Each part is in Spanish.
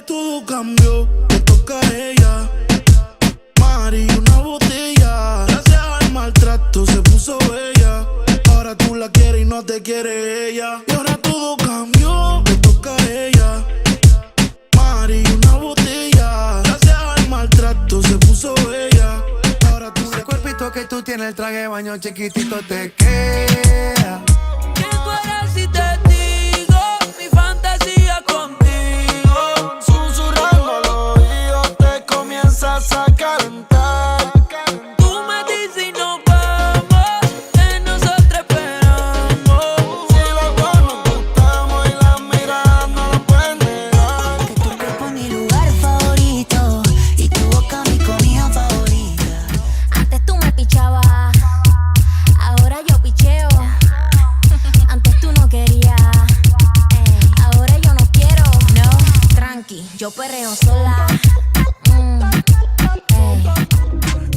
todo cambió, le toca a ella. Mari, una botella. Gracias al maltrato se puso bella. Ahora tú la quieres y no te quiere ella. Y ahora todo cambió, le toca a ella. Mari, una botella. Gracias al maltrato se puso bella. Ahora tú ese cuerpito que tú tienes, el traje de baño chiquitito te queda. ¿Qué tú harás si te digo mi fantasía contigo? Susurrando al oído te comienzas a calentar. Tú me dices y nos vamos, que nosotros esperamos. Si los dos nos gustamos y las miradas no lo pueden negar. Que tu cuerpo es mi lugar favorito y tu boca mi comida favorita. Antes tú me pichabas, ahora yo picheo. Antes tú no querías, ahora yo no quiero. No, tranqui, yo perreo sola.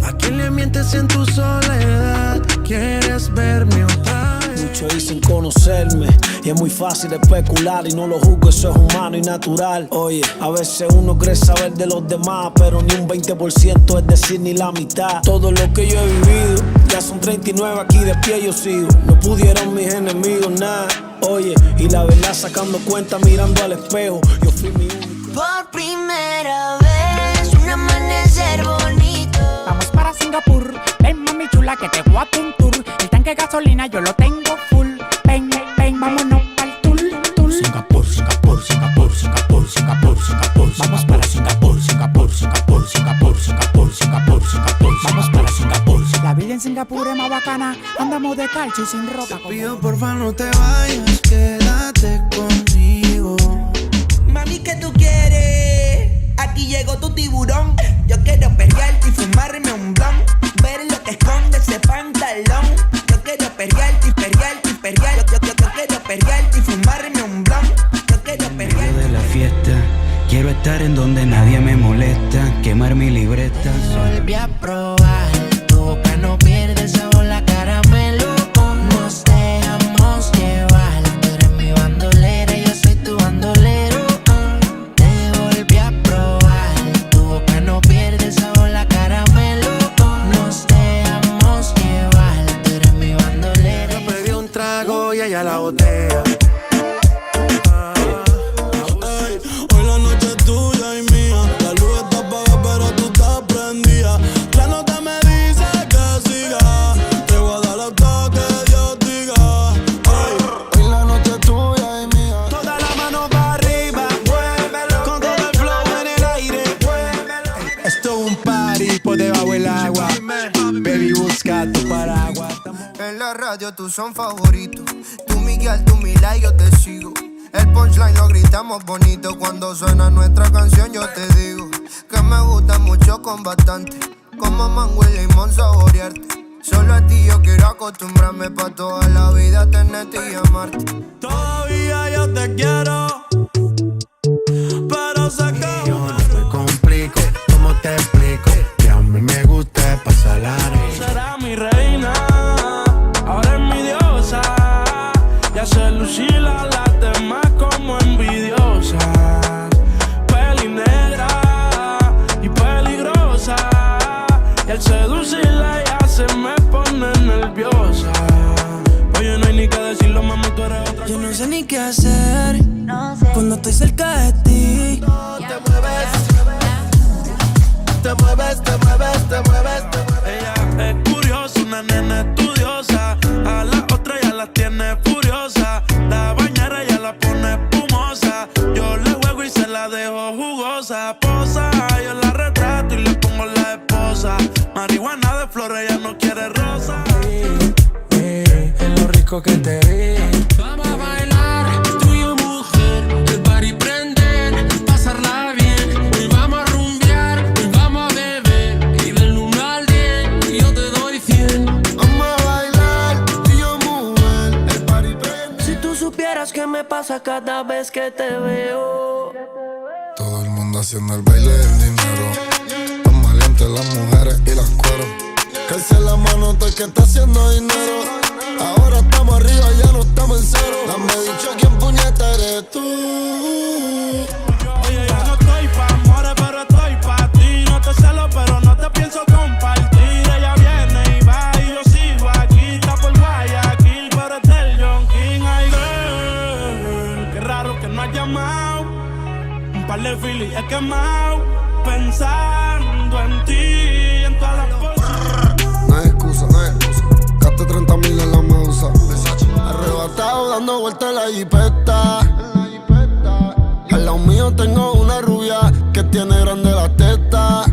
¿A quién le mientes en tu soledad? ¿Quieres verme otra vez? Muchos dicen conocerme y es muy fácil especular y no lo juzgo, eso es humano y natural. Oye, a veces uno cree saber de los demás, pero ni un 20%, es decir, ni la mitad. Todo lo que yo he vivido, ya son 39, aquí de pie yo sigo. No pudieron mis enemigos nada. Oye, y la verdad sacando cuenta mirando al espejo, yo fui mi único. Por primera vez, un amanecer bonito. Vamos para Singapur, ven mami chula que te voy a un tour. El tanque de gasolina yo lo tengo full. Ven, ven, vámonos pa'l tour, tour. Singapur, Singapur, Singapur, Singapur, Singapur, Singapur. Vamos para Singapur, Singapur, Singapur, Singapur, Singapur, Singapur, Singapur. Vamos para Singapur. La vida en Singapur es más bacana. Andamos de calcio y sin ropa. Pido porfa no te vayas, quédate conmigo. Mami, ¿qué tú quieres? Aquí llegó tu tiburón. Yo quiero perrearte y fumarme un blunt. Ver lo que esconde ese pantalón. Yo quiero perrearte y perrearte y perrearte. Yo quiero perrearte y fumarme un blunt. Yo quiero perrearte. De la fiesta, quiero estar en donde nadie me molesta. Quemar mi libreta. Volví a probar. Tu boca no pierde sabor, la caramelo. Nos dejamos llevar. Tú eres mi bandolera, yo soy tu bandolero. Te volví a probar. Tu boca no pierde sabor, la caramelo. Nos dejamos llevar. Tú eres mi bandolera. Yo pedí un trago y ella la botella. Hoy la noche es tuya y mía. La luz está apagada pero tú estás prendida. La nota me dice que siga. Te voy a dar hasta que Dios diga. Ay, hoy la noche es tuya y mía. Toda la mano para arriba, muévelo. Con todo el flow en el aire, muévelo. Esto es un party por debajo del agua. Baby, busca tu paraguas. En la radio tú son favoritos. Tú Miguel, tú Mila y yo te sigo. El punchline lo gritamos bonito. Cuando suena nuestra canción yo te digo que me gusta mucho con bastante. Como mango y limón saborearte. Solo a ti yo quiero acostumbrarme pa' toda la vida tenerte y amarte. Todavía yo te quiero, pero sé que Yo no me complico, ¿cómo te explico? Que a mí me gusta pasar la reina. será mi reina. Ahora es mi diosa. Ya se lucila las demás como envidiosas. Peli negra y peligrosa. Y al seducirla ya se me pone nerviosa. Oye, no hay ni que decirlo, mami, tú eres otra. Yo no sé ni qué hacer cuando estoy cerca de ti. Te mueves, te mueves, te mueves, te mueves. Ella es curiosa, una nena estudiosa. A las otras ya las tiene furiosa. La bañera ya la pone espumosa. Yo le juego y se la dejo jugosa. Posa, yo la retrato y le pongo la esposa. Marihuana de flores, ella no quiere rosa. Es lo rico que te vi. Vamos a bailar, tú y yo mujer. El party prender, pasarla bien. Hoy vamos a rumbear, hoy vamos a beber. Y del 1 al 10, yo te doy 100. Vamos a bailar, tú y yo mujer. El party prende. Si tú supieras qué me pasa cada vez que te veo. Todo el mundo haciendo el baile del dinero. Tan valientes las mujeres y las cueros. Que alce la mano todo el que está haciendo dinero. Ahora estamos arriba, ya no estamos en cero. Dame dicho quién puñeta eres tú. Oye, ya no estoy darle fili, he quemado pensando en ti y en todas las cosas. No hay excusa, no hay excusa. Gaste 30,000 en la medusa. Arrebatado dando vueltas en la jipeta. Al lado mío tengo una rubia que tiene grande la teta.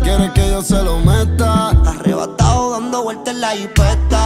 Quiere que yo se lo meta. Arrebatado dando vueltas en la jipeta.